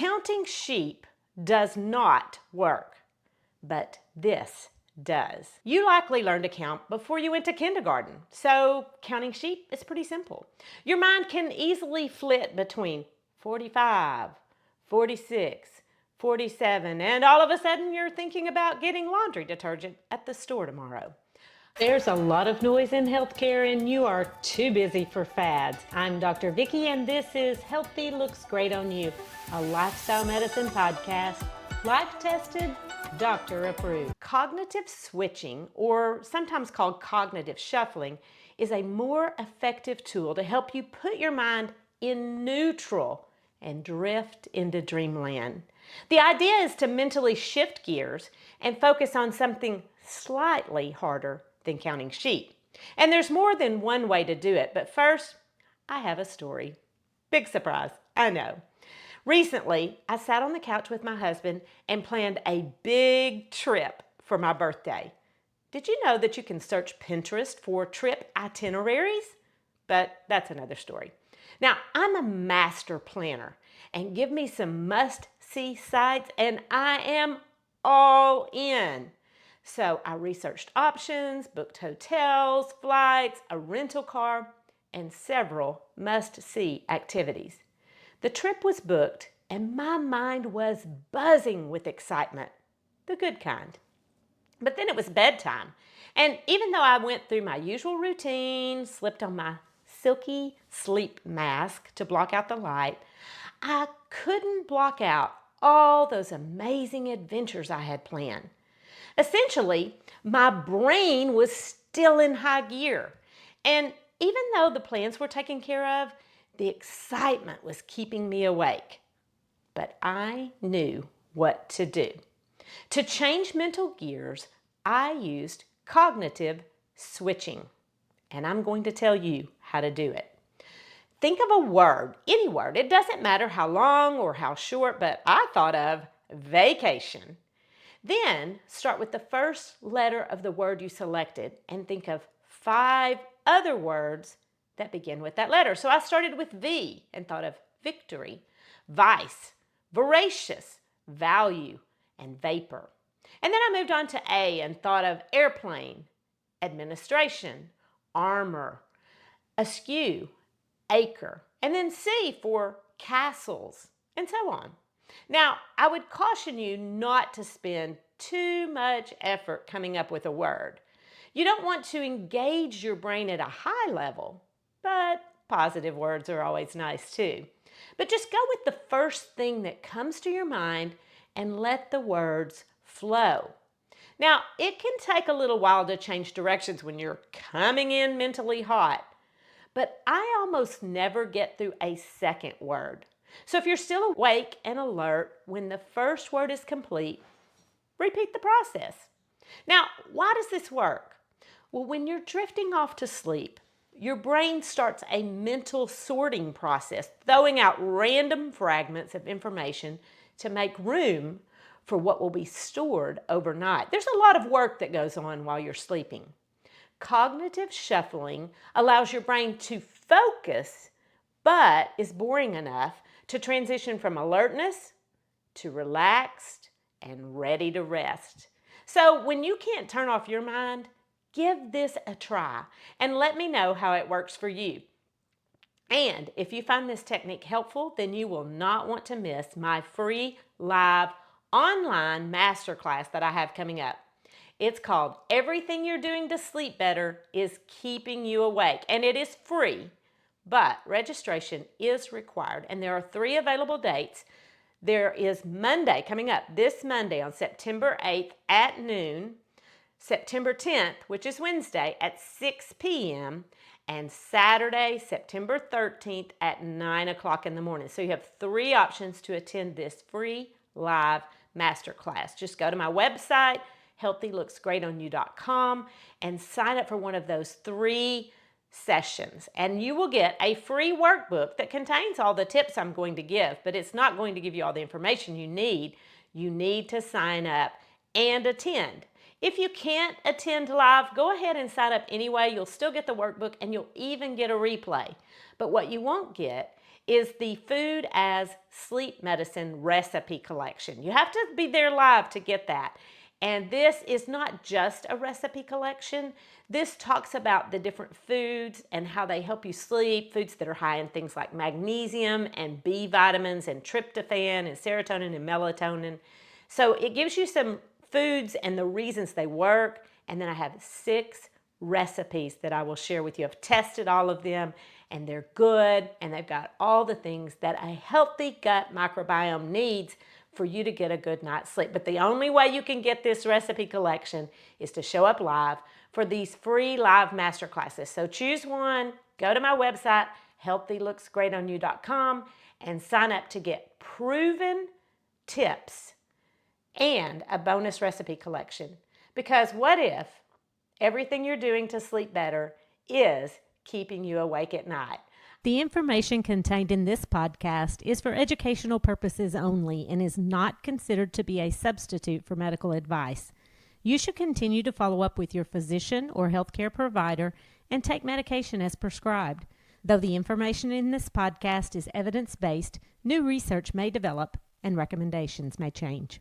Counting sheep does not work, but this does. You likely learned to count before you went to kindergarten, so counting sheep is pretty simple. Your mind can easily flit between 45, 46, 47, and all of a sudden you're thinking about getting laundry detergent at the store tomorrow. There's a lot of noise in healthcare and you are too busy for fads. I'm Dr. Vicki and this is Healthy Looks Great on You, a lifestyle medicine podcast, life-tested, doctor approved. Cognitive switching, or sometimes called cognitive shuffling, is a more effective tool to help you put your mind in neutral and drift into dreamland. The idea is to mentally shift gears and focus on something slightly harder than counting sheep. And there's more than one way to do it, but first, I have a story. Big surprise, I know. Recently, I sat on the couch with my husband and planned a big trip for my birthday. Did you know that you can search Pinterest for trip itineraries? But that's another story. Now, I'm a master planner, and give me some must-see sites, and I am all in. So I researched options, booked hotels, flights, a rental car, and several must-see activities. The trip was booked, and my mind was buzzing with excitement, the good kind. But then it was bedtime, and even though I went through my usual routine, slipped on my silky sleep mask to block out the light, I couldn't block out all those amazing adventures I had planned. Essentially, my brain was still in high gear. And even though the plans were taken care of, the excitement was keeping me awake. But I knew what to do. To change mental gears, I used cognitive switching. And I'm going to tell you how to do it. Think of a word, any word. It doesn't matter how long or how short, but I thought of vacation. Then start with the first letter of the word you selected and think of 5 other words that begin with that letter. So I started with V and thought of victory, vice, voracious, value, and vapor. And then I moved on to A and thought of airplane, administration, armor, askew, acre, and then C for castles, and so on. Now, I would caution you not to spend too much effort coming up with a word. You don't want to engage your brain at a high level, but positive words are always nice too. But just go with the first thing that comes to your mind and let the words flow. Now, it can take a little while to change directions when you're coming in mentally hot, but I almost never get through a second word. So if you're still awake and alert when the first word is complete, repeat the process. Now, why does this work? Well, when you're drifting off to sleep, your brain starts a mental sorting process, throwing out random fragments of information to make room for what will be stored overnight. There's a lot of work that goes on while you're sleeping. Cognitive shuffling allows your brain to focus, but is boring enough to transition from alertness to relaxed and ready to rest. So when you can't turn off your mind, give this a try and let me know how it works for you. And if you find this technique helpful, then you will not want to miss my free live online masterclass that I have coming up. It's called Everything You're Doing to Sleep Better is Keeping You Awake, and it is free. But registration is required, and there are 3 available dates. There is Monday coming up, this Monday on September 8th at noon, September 10th, which is Wednesday, at 6 p.m., and Saturday, September 13th at 9 o'clock in the morning. So you have 3 options to attend this free live masterclass. Just go to my website, healthylooksgreatonyou.com, and sign up for one of those 3 sessions, and you will get a free workbook that contains all the tips I'm going to give, but it's not going to give you all the information you need. You need to sign up and attend. If you can't attend live, go ahead and sign up anyway. You'll still get the workbook and you'll even get a replay. But what you won't get is the Food as Sleep Medicine Recipe Collection. You have to be there live to get that. And this is not just a recipe collection. This talks about the different foods and how they help you sleep, foods that are high in things like magnesium and B vitamins and tryptophan and serotonin and melatonin. So it gives you some foods and the reasons they work. And then I have 6 recipes that I will share with you. I've tested all of them and they're good, and they've got all the things that a healthy gut microbiome needs for you to get a good night's sleep. But the only way you can get this recipe collection is to show up live for these free live masterclasses. So choose one, go to my website, healthylooksgreatonyou.com, and sign up to get proven tips and a bonus recipe collection. Because what if everything you're doing to sleep better is keeping you awake at night? The information contained in this podcast is for educational purposes only and is not considered to be a substitute for medical advice. You should continue to follow up with your physician or healthcare provider and take medication as prescribed. Though the information in this podcast is evidence-based, new research may develop and recommendations may change.